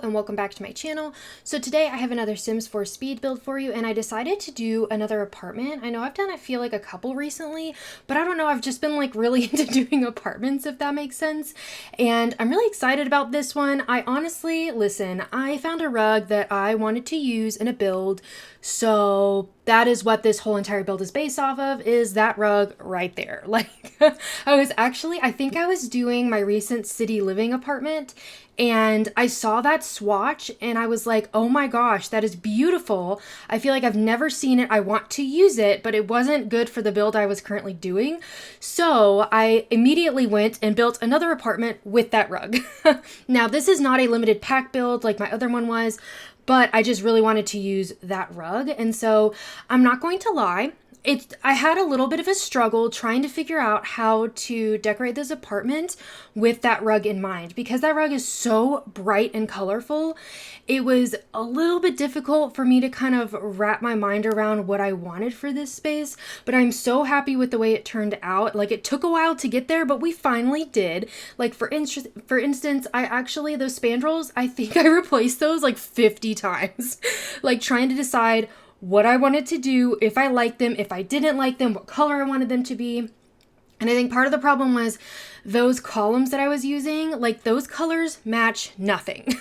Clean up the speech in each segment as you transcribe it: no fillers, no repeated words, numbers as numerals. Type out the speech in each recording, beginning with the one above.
and welcome back to my channel. So today I have another Sims 4 speed build for you, and I decided to do another apartment. I know I've done, I feel like, a couple recently, but I don't know, I've just been like really into doing apartments, if that makes sense. And I'm really excited about this one. I honestly, listen, I found a rug that I wanted to use in a build, so that is what this whole entire build is based off of, is that rug right there. Like, I think I was doing my recent city living apartment, and I saw that swatch and I was like, oh my gosh, that is beautiful. I feel like I've never seen it. I want to use it, but it wasn't good for the build I was currently doing. So I immediately went and built another apartment with that rug. Now, this is not a limited pack build like my other one was, but I just really wanted to use that rug. And so I'm not going to lie, I had a little bit of a struggle trying to figure out how to decorate this apartment with that rug in mind, because that rug is so bright and colorful. It was a little bit difficult for me to kind of wrap my mind around what I wanted for this space, but I'm so happy with the way it turned out. Like, it took a while to get there, but we finally did. Like, for instance, those spandrels, I think I replaced those like 50 times, like trying to decide what I wanted to do, if I liked them, if I didn't like them, what color I wanted them to be. And I think part of the problem was those columns that I was using, like, those colors match nothing.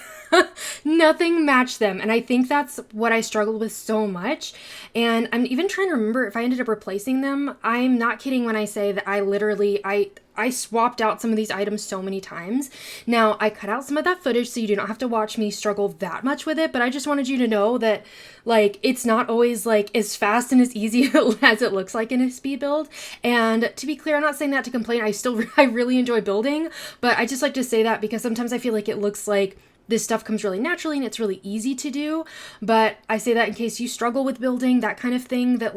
Nothing matched them. And I think that's what I struggled with so much. And I'm even trying to remember if I ended up replacing them. I'm not kidding when I say that I swapped out some of these items so many times. Now, I cut out some of that footage so you do not have to watch me struggle that much with it, but I just wanted you to know that, like, it's not always like as fast and as easy as it looks like in a speed build. And to be clear, I'm not saying that to complain. I really enjoy building, but I just like to say that because sometimes I feel like it looks like this stuff comes really naturally and it's really easy to do. But I say that in case you struggle with building, that kind of thing, that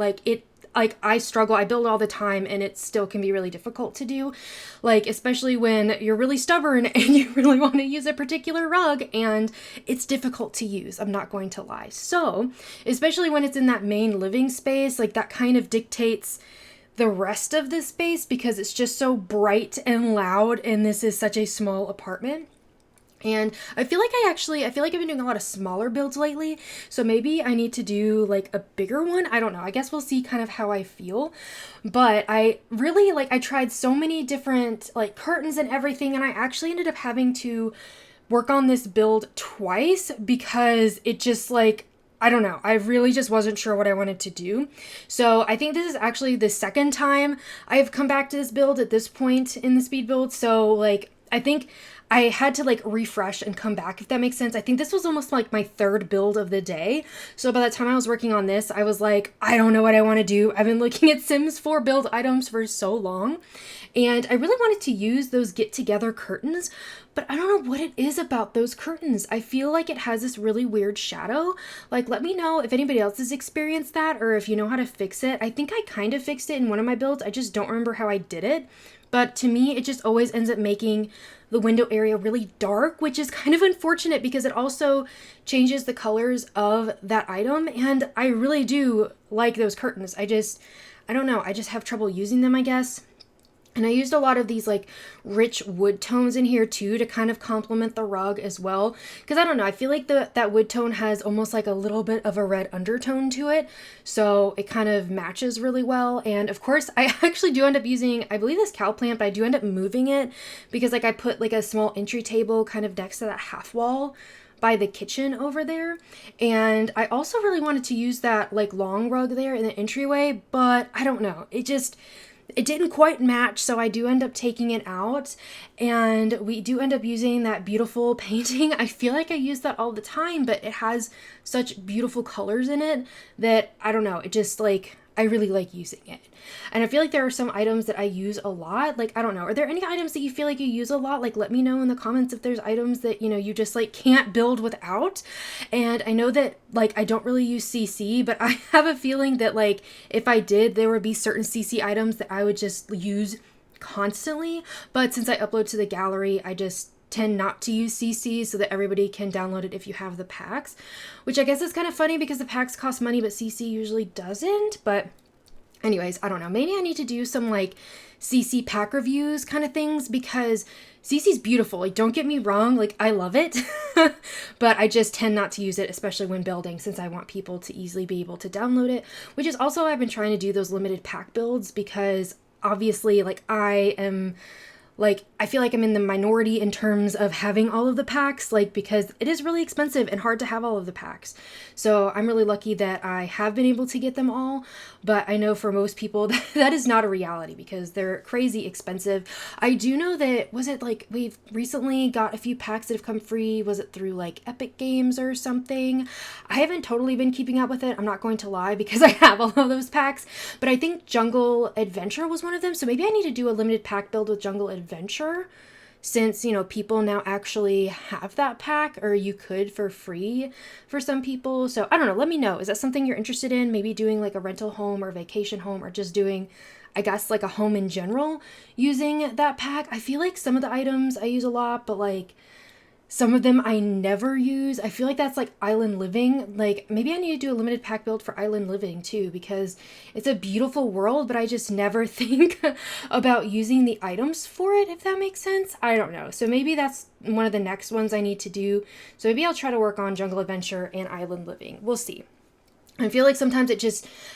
I struggle, I build all the time, and it still can be really difficult to do. Like, especially when you're really stubborn and you really want to use a particular rug and it's difficult to use, I'm not going to lie. So, especially when it's in that main living space, like, that kind of dictates the rest of the space because it's just so bright and loud, and this is such a small apartment. And I feel like I've been doing a lot of smaller builds lately, so maybe I need to do like a bigger one. I don't know. I guess we'll see kind of how I feel. But I really, like, I tried so many different like curtains and everything, and I actually ended up having to work on this build twice because it just, like, I don't know. I really just wasn't sure what I wanted to do. So I think this is actually the second time I've come back to this build at this point in the speed build. So, like, I think I had to like refresh and come back, if that makes sense. I think this was almost like my third build of the day. So by the time I was working on this, I was like, I don't know what I want to do. I've been looking at Sims 4 build items for so long, and I really wanted to use those get together curtains, but I don't know what it is about those curtains. I feel like it has this really weird shadow. Like, let me know if anybody else has experienced that, or if you know how to fix it. I think I kind of fixed it in one of my builds. I just don't remember how I did it. But to me, it just always ends up making the window area really dark, which is kind of unfortunate because it also changes the colors of that item. And I really do like those curtains. I don't know. I just have trouble using them, I guess. And I used a lot of these like rich wood tones in here too to kind of complement the rug as well. Because I don't know, I feel like that wood tone has almost like a little bit of a red undertone to it. So it kind of matches really well. And of course, I actually do end up using, I believe, this cow plant, but I do end up moving it because, like, I put like a small entry table kind of next to that half wall by the kitchen over there. And I also really wanted to use that like long rug there in the entryway, but I don't know. It didn't quite match, so I do end up taking it out, and we do end up using that beautiful painting. I feel like I use that all the time, but it has such beautiful colors in it that, I don't know, it just, like, I really like using it. And I feel like there are some items that I use a lot. Like, I don't know, are there any items that you feel like you use a lot? Like, let me know in the comments if there's items that, you know, you just like can't build without. And I know that, like, I don't really use CC, but I have a feeling that, like, if I did, there would be certain CC items that I would just use constantly. But since I upload to the gallery, I just tend not to use CC so that everybody can download it if you have the packs, which I guess is kind of funny because the packs cost money, but CC usually doesn't. But Anyways, I don't know. Maybe I need to do some like CC pack reviews kind of things, because CC's beautiful. Like, don't get me wrong, like I love it, but I just tend not to use it, especially when building, since I want people to easily be able to download it, which is also why I've been trying to do those limited pack builds, because obviously like I feel like I'm in the minority in terms of having all of the packs, like, because it is really expensive and hard to have all of the packs. So I'm really lucky that I have been able to get them all, but I know for most people that is not a reality because they're crazy expensive. I do know that, was it like, we've recently got a few packs that have come free. Was it through like Epic Games or something? I haven't totally been keeping up with it, I'm not going to lie, because I have all of those packs, but I think Jungle Adventure was one of them. So maybe I need to do a limited pack build with Jungle Adventure, since, you know, people now actually have that pack, or you could for free for some people. So I don't know, let me know. Is that something you're interested in? Maybe doing like a rental home or vacation home, or just doing, I guess, like a home in general using that pack. I feel like some of the items I use a lot, but like some of them I never use. I feel like that's like island living. Like, maybe I need to do a limited pack build for island living too, because it's a beautiful world, but I just never think about using the items for it, if that makes sense. I don't know. So maybe that's one of the next ones I need to do. So maybe I'll try to work on Jungle Adventure and island living. We'll see. I feel like sometimes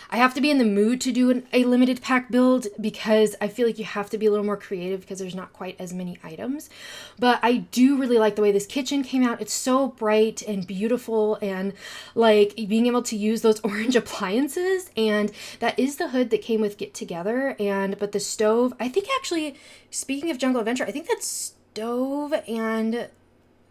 I have to be in the mood to do a limited pack build, because I feel like you have to be a little more creative because there's not quite as many items. But I do really like the way this kitchen came out. It's so bright and beautiful, and like being able to use those orange appliances, and that is the hood that came with Get Together. But the stove, I think, actually, speaking of Jungle Adventure, I think that stove and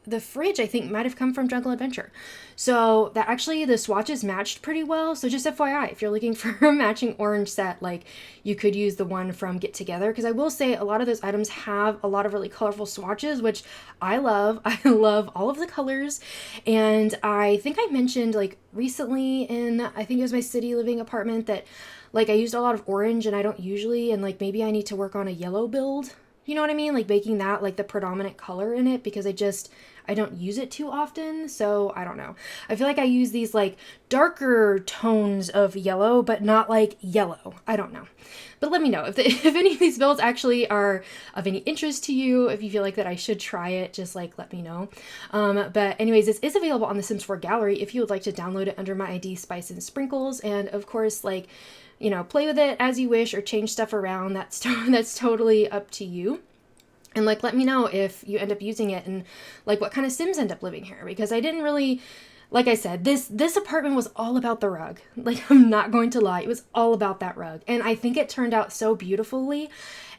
the fridge, I think, might have come from Jungle Adventure. So that actually, the swatches matched pretty well. So just FYI, if you're looking for a matching orange set, like, you could use the one from Get Together, because I will say a lot of those items have a lot of really colorful swatches, which I love. I love all of the colors. And I think I mentioned like recently in, I think it was my city living apartment, that like I used a lot of orange and I don't usually, and like maybe I need to work on a yellow build. You know what I mean? Like making that like the predominant color in it, because I don't use it too often. So I don't know. I feel like I use these like darker tones of yellow, but not like yellow. I don't know. But let me know if any of these builds actually are of any interest to you. If you feel like that I should try it, just like let me know. But anyways, this is available on the Sims 4 gallery if you would like to download it under my ID Spice and Sprinkles. And of course, like, you know, play with it as you wish or change stuff around. That's totally up to you. And like, let me know if you end up using it and like what kind of Sims end up living here, because I didn't really, like I said, this apartment was all about the rug. Like, I'm not going to lie, it was all about that rug. And I think it turned out so beautifully.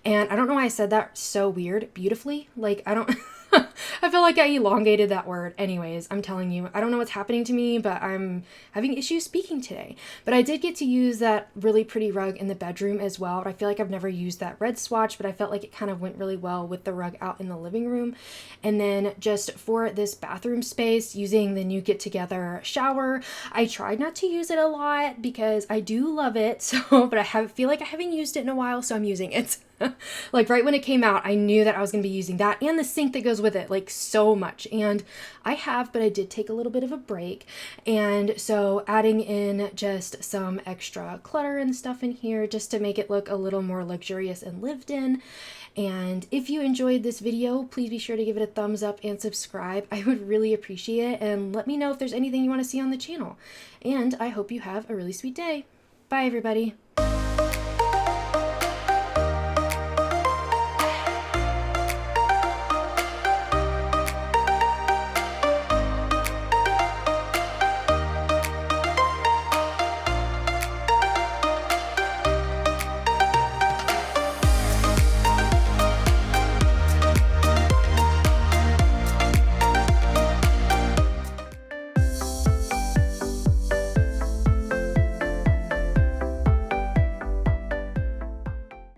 And I don't know why I said that so weird, beautifully. Like, I don't, I feel like I elongated that word. Anyways, I'm telling you, I don't know what's happening to me, but I'm having issues speaking today. But I did get to use that really pretty rug in the bedroom as well. I feel like I've never used that red swatch, but I felt like it kind of went really well with the rug out in the living room. And then just for this bathroom space, using the new Get Together shower, I tried not to use it a lot because I do love it. So, but feel like I haven't used it in a while, so I'm using it. Like right when it came out, I knew that I was going to be using that and the sink that goes with it, like so much. And I have, but I did take a little bit of a break. And so adding in just some extra clutter and stuff in here just to make it look a little more luxurious and lived in. And if you enjoyed this video, please be sure to give it a thumbs up and subscribe. I would really appreciate it. And let me know if there's anything you want to see on the channel. And I hope you have a really sweet day. Bye, everybody.